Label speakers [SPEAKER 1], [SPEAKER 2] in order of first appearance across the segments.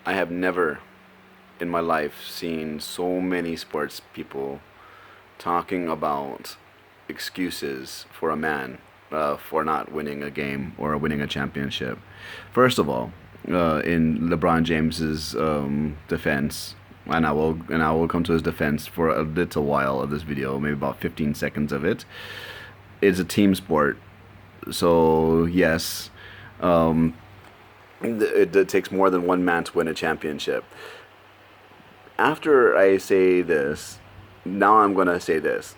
[SPEAKER 1] I have never in my life seen so many sports people talking about excuses for a man for not winning a game or winning a championship. First of all, in LeBron James's defense, and I will come to his defense for a little while of this video, maybe about 15 seconds of it. It's a team sport, so yes, um, it takes more than one man to win a championship. After I say this, now I'm gonna say this: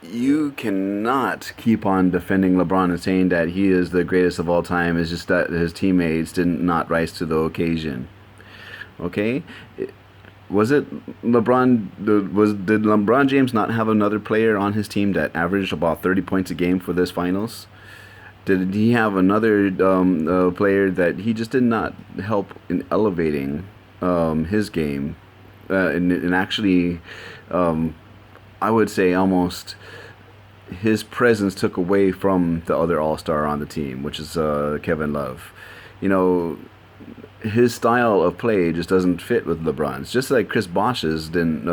[SPEAKER 1] you cannot keep on defending LeBron and saying that he is the greatest of all time. It's just that his teammates did not rise to the occasion. Okay, was it LeBron? Did LeBron James not have another player on his team that averaged about 30 points a game for this finals? Did he have another player that he just did not help in elevating his game and actually, I would say almost his presence took away from the other All Star on the team, which is Kevin Love. You know, his style of play just doesn't fit with LeBron's. Just like Chris Bosh's didn't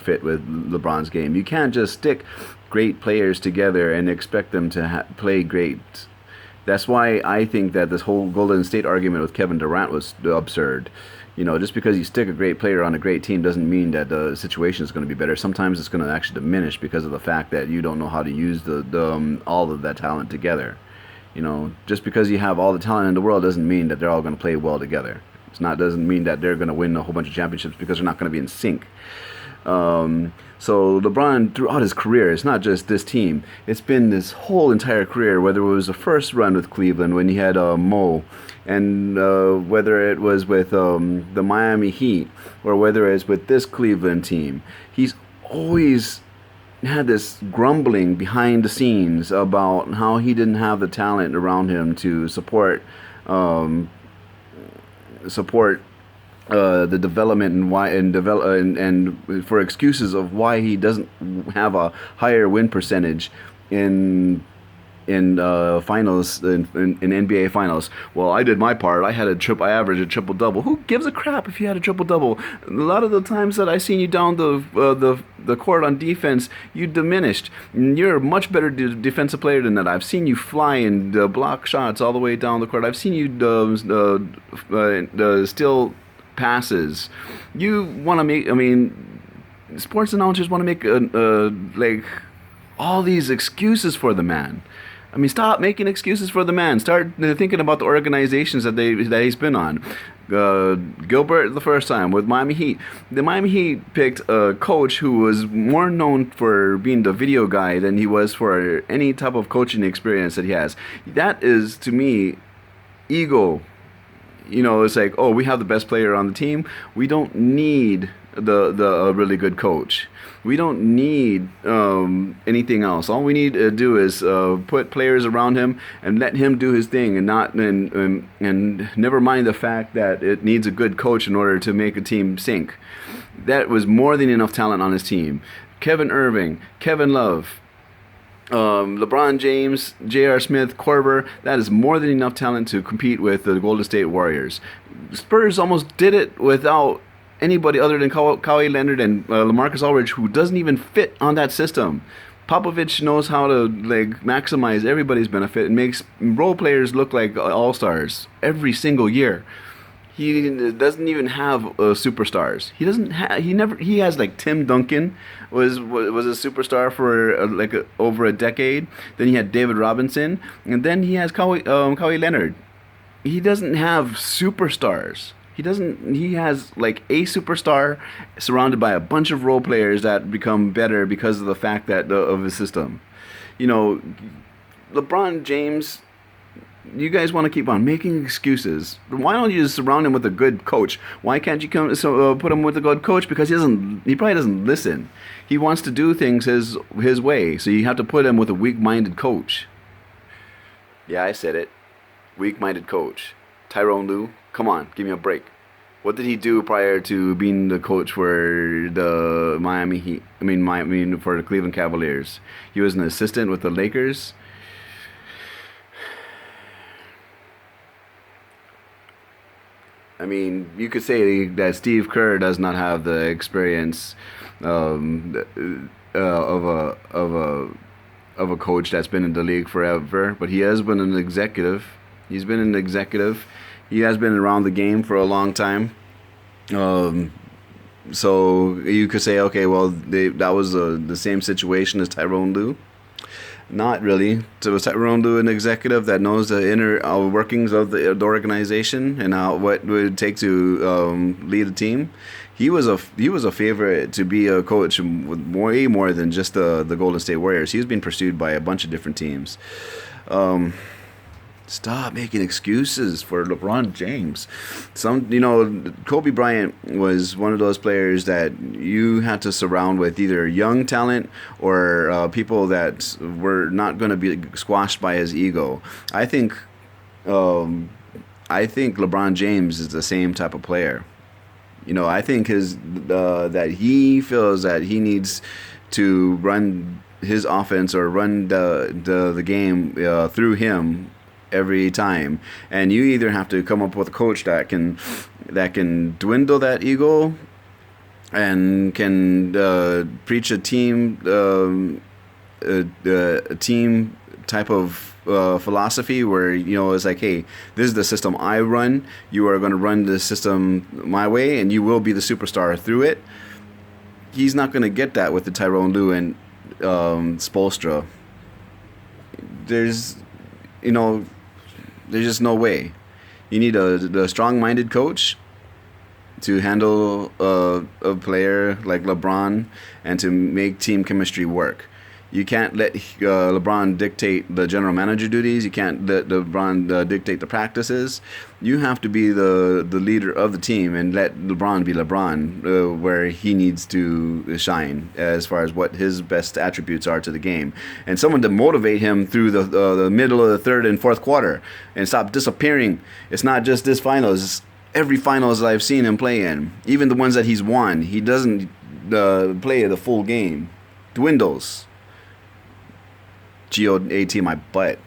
[SPEAKER 1] fit with LeBron's game. You can't just stick great players together and expect them to play great. That's why I think that this whole Golden State argument with Kevin Durant was absurd. You know, just because you stick a great player on a great team doesn't mean that the situation is going to be better. Sometimes it's going to actually diminish because of the fact that you don't know how to use all of that talent together. You know, just because you have all the talent in the world doesn't mean that they're all going to play well together. Doesn't mean that they're going to win a whole bunch of championships because they're not going to be in sync. So LeBron, throughout his career, it's not just this team. It's been this whole entire career, whether it was the first run with Cleveland when he had Mo, and whether it was with the Miami Heat, or whether it's with this Cleveland team. He's always had this grumbling behind the scenes about how he didn't have the talent around him to support the development and why and for excuses of why he doesn't have a higher win percentage in finals in NBA finals. Well, I did my part. I averaged a triple double. Who gives a crap if you had a triple double? A lot of the times that I seen you down the court on defense, you diminished. You're a much better defensive player than that. I've seen you fly and block shots all the way down the court. I've seen you steal passes. You want to make. I mean, sports announcers want to make like all these excuses for the man. I mean, stop making excuses for the man. Start thinking about the organizations that he's been on. Gilbert the first time with Miami Heat. The Miami Heat picked a coach who was more known for being the video guy than he was for any type of coaching experience that he has. That is, to me, ego. You know, it's like, oh, we have the best player on the team. We don't need the really good coach. We don't need anything else. All we need to do is put players around him and let him do his thing, and never mind the fact that it needs a good coach in order to make a team sink. That was more than enough talent on his team. Kevin Irving, Kevin Love, LeBron James, J.R. Smith, Korver, that is more than enough talent to compete with the Golden State Warriors. Spurs almost did it without anybody other than Kawhi Leonard and LaMarcus Aldridge, who doesn't even fit on that system. Popovich knows how to maximize everybody's benefit and makes role players look like all-stars every single year. He doesn't even have superstars. He has like Tim Duncan was a superstar for over a decade. Then he had David Robinson, and then he has Kawhi Leonard. He doesn't have superstars. He has like a superstar surrounded by a bunch of role players that become better because of the fact that of his system. You know, LeBron James. You guys want to keep on making excuses. Why don't you just surround him with a good coach? Why can't you put him with a good coach? Because he probably doesn't listen. He wants to do things his way. So you have to put him with a weak-minded coach. Yeah, I said it. Weak-minded coach. Tyrone Lue, come on, give me a break. What did he do prior to being the coach for the Miami Heat? I mean for the Cleveland Cavaliers. He was an assistant with the Lakers. I mean, you could say that Steve Kerr does not have the experience um, of a coach that's been in the league forever, but he has been an executive. He's been an executive. He has been around the game for a long time. Um, so you could say, okay, well, that was the same situation as Tyrone Lue. Not really. So was Tyrone Lue an executive that knows the inner workings of the organization and what it would take to lead a team? He was a favorite to be a coach with way more than just the Golden State Warriors. He was being pursued by a bunch of different teams. Um, Stop making excuses for LeBron James. Kobe Bryant was one of those players that you had to surround with either young talent or people that were not going to be squashed by his ego. I think, um, I think LeBron James is the same type of player. I think that he feels that he needs to run his offense or run the game through him every time, and you either have to come up with a coach that can dwindle that ego and can preach a team type of philosophy where it's like, hey, this is the system I run. You are going to run the system my way, and you will be the superstar through it. He's not going to get that with the Tyrone Lue and Spoelstra. There's you know there's just no way. You need a strong-minded coach to handle a player like LeBron and to make team chemistry work. You can't let LeBron dictate the general manager duties. You can't let LeBron dictate the practices. You have to be the leader of the team and let LeBron be LeBron where he needs to shine as far as what his best attributes are to the game. And someone to motivate him through the middle of the third and fourth quarter and stop disappearing. It's not just this finals. It's every finals I've seen him play in. Even the ones that he's won. He doesn't play the full game. Dwindles. GOAT my butt.